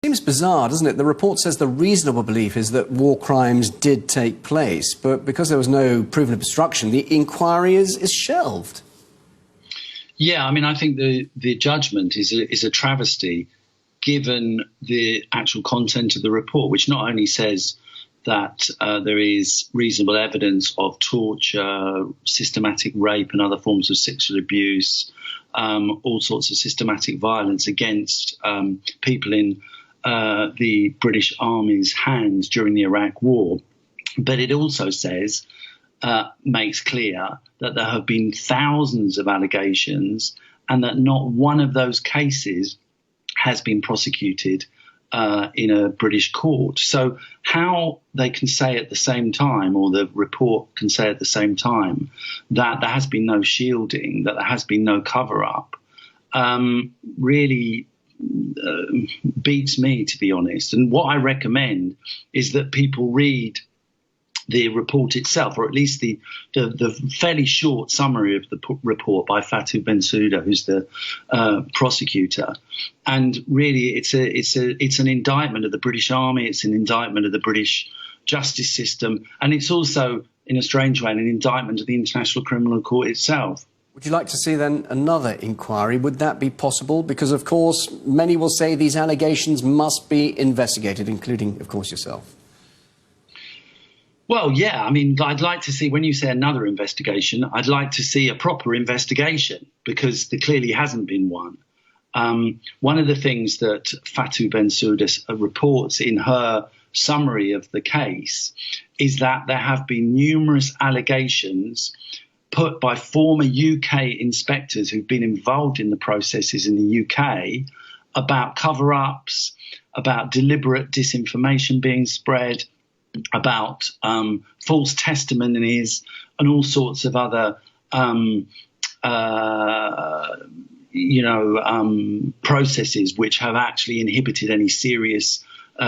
Seems bizarre, doesn't it? The report says the reasonable belief is that war crimes did take place, but because there was no proven obstruction, the inquiry is shelved. Yeah, I mean, I think the judgment is a travesty, given the actual content of the report, which not only says that there is reasonable evidence of torture, systematic rape and other forms of sexual abuse, all sorts of systematic violence against people in the British Army's hands during the Iraq War. But it also says, makes clear that there have been thousands of allegations and that not one of those cases has been prosecuted in a British court. So how they can say at the same time, or the report can say at the same time, that there has been no shielding, that there has been no cover-up, really beats me, to be honest. And what I recommend is that people read the report itself, or at least the fairly short summary of the report by Fatou Bensouda, who's the prosecutor. And really, it's an indictment of the British Army. It's an indictment of the British justice system, and it's also, in a strange way, an indictment of the International Criminal Court itself. Would you like to see then another inquiry? Would that be possible? Because, of course, many will say these allegations must be investigated, including, of course, yourself. Well, yeah, I mean, I'd like to see, when you say another investigation, I'd like to see a proper investigation, because there clearly hasn't been one. One of the things that Fatou Bensouda reports in her summary of the case is that there have been numerous allegations put by former UK inspectors who've been involved in the processes in the UK about cover-ups, about deliberate disinformation being spread, about false testimonies and all sorts of other, processes which have actually inhibited any serious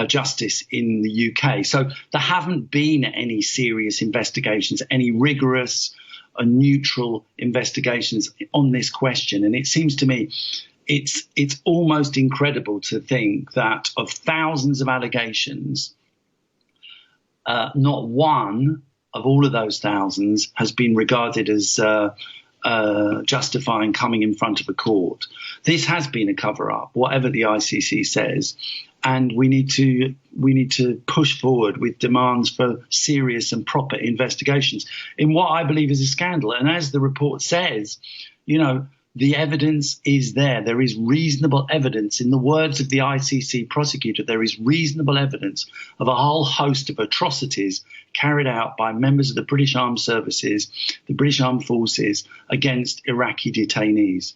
justice in the UK. So there haven't been any serious investigations, any rigorous and neutral investigations on this question. And it seems to me it's almost incredible to think that of thousands of allegations, not one of all of those thousands has been regarded as justifying coming in front of a court. This has been a cover-up, whatever the ICC says, and we need to push forward with demands for serious and proper investigations in what I believe is a scandal. And as the report says, the evidence is there. There is reasonable evidence. In the words of the ICC prosecutor, there is reasonable evidence of a whole host of atrocities carried out by members of the British Armed Services, the British Armed Forces, against Iraqi detainees.